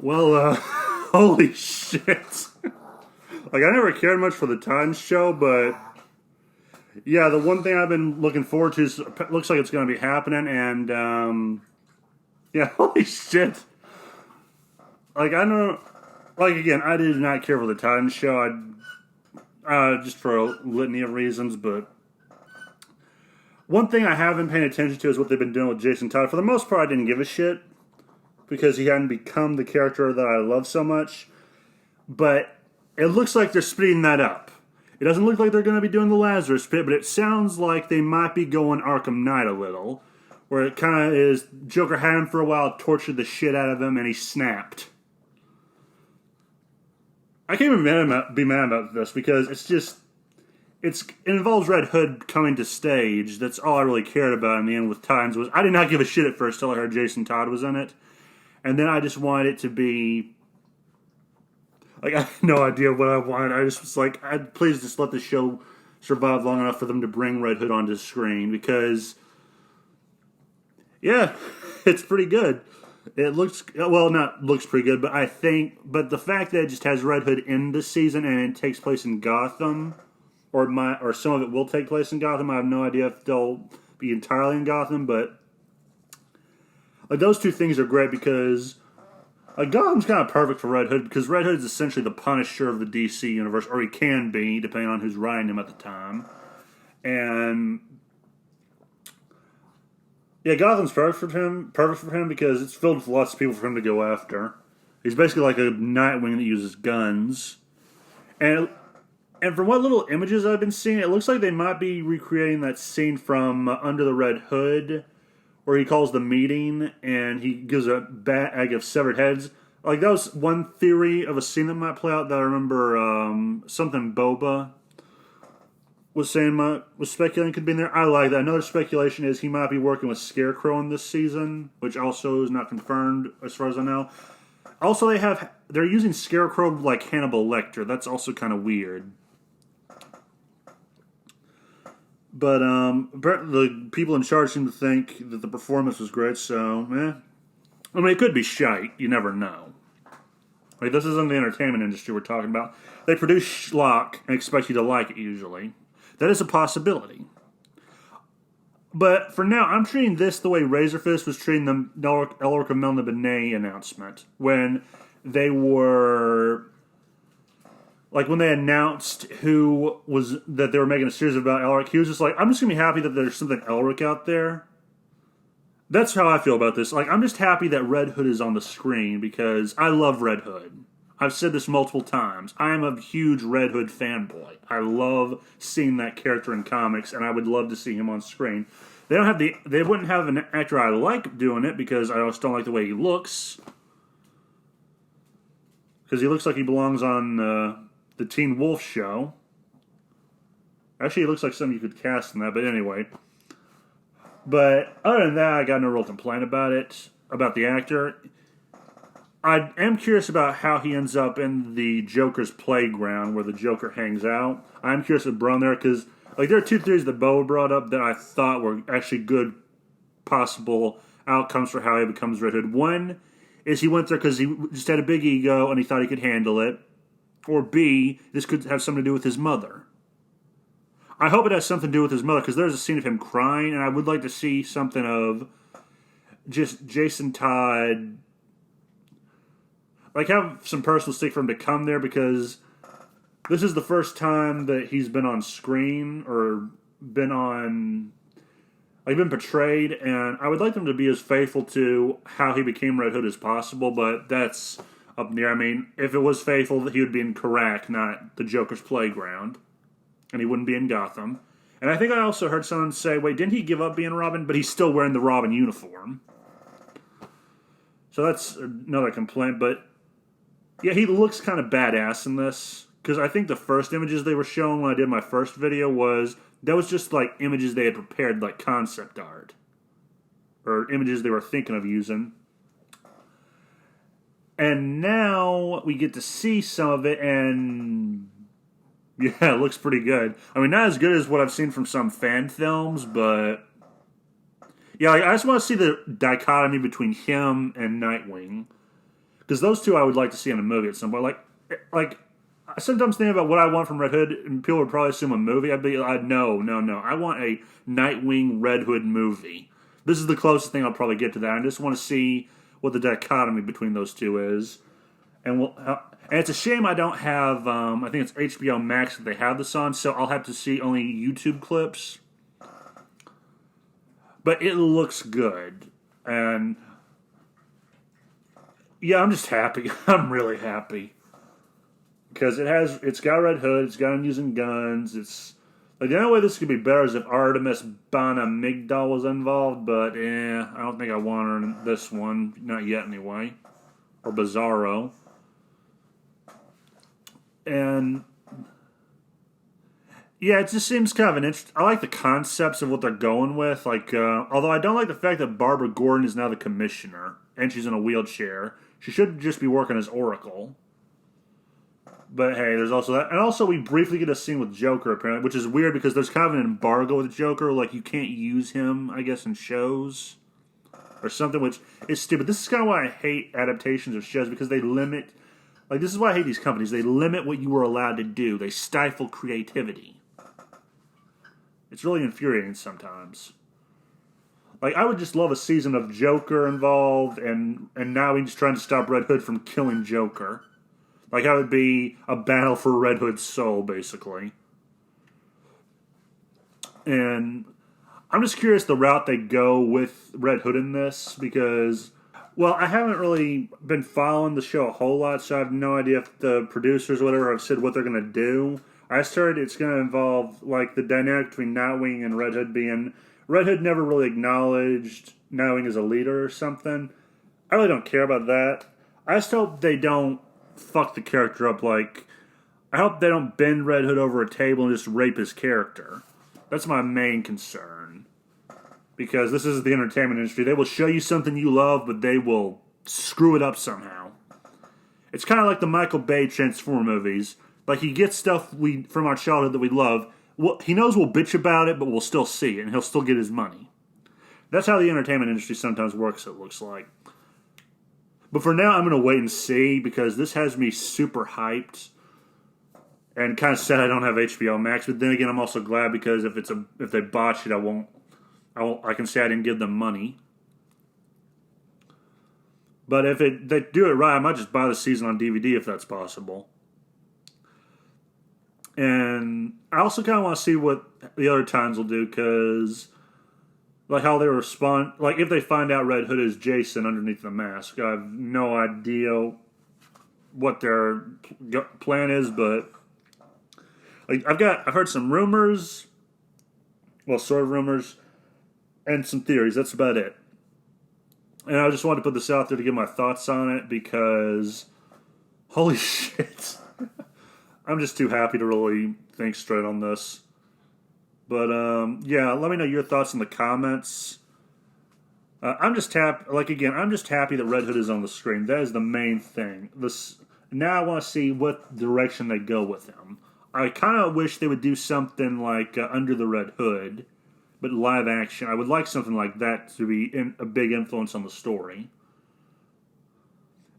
Well, holy shit. Like, I never cared much for the Titans show, but yeah, the one thing I've been looking forward to is, looks like it's going to be happening, and yeah, holy shit. Like, I don't, like, again, I did not care for the Titans show, just for a litany of reasons, but one thing I have been paying attention to is what they've been doing with Jason Todd. For the most part, I didn't give a shit, because he hadn't become the character that I love so much, but it looks like they're speeding that up. It doesn't look like they're going to be doing the Lazarus Pit, but it sounds like they might be going Arkham Knight a little, where it kind of is, Joker had him for a while, tortured the shit out of him, and he snapped. I can't even be mad about this, because it's just, it involves Red Hood coming to stage. That's all I really cared about in the end with Titans. Was I did not give a shit at first till I heard Jason Todd was in it, and then I just wanted it to be, like, I had no idea what I wanted. I just was like, please just let the show survive long enough for them to bring Red Hood onto the screen, because, yeah, it's pretty good. It looks, well, not looks pretty good, but the fact that it just has Red Hood in this season and it takes place in Gotham, or some of it will take place in Gotham. I have no idea if they'll be entirely in Gotham, but like, those two things are great, because Gotham's kind of perfect for Red Hood, because Red Hood is essentially the Punisher of the DC universe, or he can be, depending on who's writing him at the time. And yeah, Gotham's perfect for him because it's filled with lots of people for him to go after. He's basically like a Nightwing that uses guns. And from what little images I've been seeing, it looks like they might be recreating that scene from Under the Red Hood, where he calls the meeting and he gives a bag of severed heads. Like, that was one theory of a scene that might play out that I remember something Boba was saying, was speculating could be in there. I like that. Another speculation is he might be working with Scarecrow in this season, which also is not confirmed as far as I know. Also, they're using Scarecrow like Hannibal Lecter. That's also kind of weird. But the people in charge seem to think that the performance was great, so, I mean, it could be shite. You never know. Like, this isn't the entertainment industry we're talking about. They produce schlock and expect you to like it, usually. That is a possibility. But for now, I'm treating this the way Razorfist was treating the Elric of Melniboné announcement. When they were, like, when they announced that they were making a series about Elric, he was just like, I'm just going to be happy that there's something Elric out there. That's how I feel about this. Like, I'm just happy that Red Hood is on the screen, because I love Red Hood. I've said this multiple times. I am a huge Red Hood fanboy. I love seeing that character in comics, and I would love to see him on screen. They wouldn't have an actor I like doing it, because I just don't like the way he looks. Because he looks like he belongs on the Teen Wolf show. Actually, he looks like something you could cast in that, but anyway. But other than that, I got no real complaint about it, about the actor. I am curious about how he ends up in the Joker's playground, where the Joker hangs out. I'm curious if Brown there, because like, there are two theories that Bo brought up that I thought were actually good possible outcomes for how he becomes Red Hood. One is he went there because he just had a big ego and he thought he could handle it. Or B, this could have something to do with his mother. I hope it has something to do with his mother, because there's a scene of him crying, and I would like to see something of just Jason Todd, like, have some personal stake for him to come there, because this is the first time that he's been on screen, or been portrayed, and I would like them to be as faithful to how he became Red Hood as possible, but that's up in the air. I mean, if it was faithful, he would be in Karak, not the Joker's playground, and he wouldn't be in Gotham. And I think I also heard someone say, wait, didn't he give up being Robin? But he's still wearing the Robin uniform. So that's another complaint, but yeah, he looks kind of badass in this, because I think the first images they were showing when I did my first video was just like images they had prepared, like concept art, or images they were thinking of using. And now we get to see some of it, and yeah, it looks pretty good. I mean, not as good as what I've seen from some fan films, but yeah, I just want to see the dichotomy between him and Nightwing. Because those two I would like to see in a movie at some point. Like I sometimes think about what I want from Red Hood, and people would probably assume a movie. No. I want a Nightwing Red Hood movie. This is the closest thing I'll probably get to that. I just want to see what the dichotomy between those two is. And it's a shame I don't have, I think it's HBO Max that they have this on, so I'll have to see only YouTube clips. But it looks good. And yeah, I'm just happy. I'm really happy. Because it's got Red Hood, it's got him using guns, it's... Like, the only way this could be better is if Artemis Bana Migdal was involved, but I don't think I want her in this one. Not yet, anyway. Or Bizarro. And... yeah, it just seems kind of an interesting... I like the concepts of what they're going with. Like, although I don't like the fact that Barbara Gordon is now the commissioner, and she's in a wheelchair. She should just be working as Oracle. But hey, there's also that. And also we briefly get a scene with Joker, apparently, which is weird because there's kind of an embargo with Joker. Like, you can't use him, I guess, in shows. Or something, which is stupid. This is kind of why I hate adaptations of shows, because they limit... Like, this is why I hate these companies. They limit what you were allowed to do. They stifle creativity. It's really infuriating sometimes. Like, I would just love a season of Joker involved, and now he's trying to stop Red Hood from killing Joker. Like, that would be a battle for Red Hood's soul, basically. And I'm just curious the route they go with Red Hood in this, because, well, I haven't really been following the show a whole lot, so I have no idea if the producers or whatever have said what they're going to do. I just heard it's going to involve, like, the dynamic between Nightwing and Red Hood being... Red Hood never really acknowledged Nightwing as a leader or something. I really don't care about that. I just hope they don't fuck the character up. Like, I hope they don't bend Red Hood over a table and just rape his character. That's my main concern. Because this is the entertainment industry. They will show you something you love, but they will screw it up somehow. It's kind of like the Michael Bay Transformer movies. Like, he gets stuff from our childhood that we love. Well, he knows we'll bitch about it, but we'll still see it, and he'll still get his money. That's how the entertainment industry sometimes works, it looks like. But for now, I'm going to wait and see, because this has me super hyped. And kind of sad I don't have HBO Max, but then again, I'm also glad, because if they botch it, I can say I didn't give them money. But if they do it right, I might just buy the season on DVD if that's possible. And I also kind of want to see what the other Titans will do, because, like, how they respond. Like, if they find out Red Hood is Jason underneath the mask, I have no idea what their plan is, but, like, I've heard some rumors, well, sort of rumors, and some theories. That's about it. And I just wanted to put this out there to give my thoughts on it, because, holy shit. I'm just too happy to really think straight on this. But, yeah, let me know your thoughts in the comments. I'm just happy that Red Hood is on the screen. That is the main thing. Now I want to see what direction they go with him. I kind of wish they would do something like Under the Red Hood, but live action. I would like something like that to be a big influence on the story.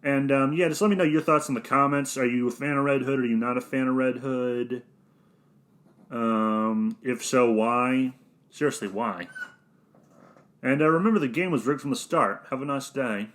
And, yeah, just let me know your thoughts in the comments. Are you a fan of Red Hood? Are you not a fan of Red Hood? If so, why? Seriously, why? And remember, the game was rigged from the start. Have a nice day.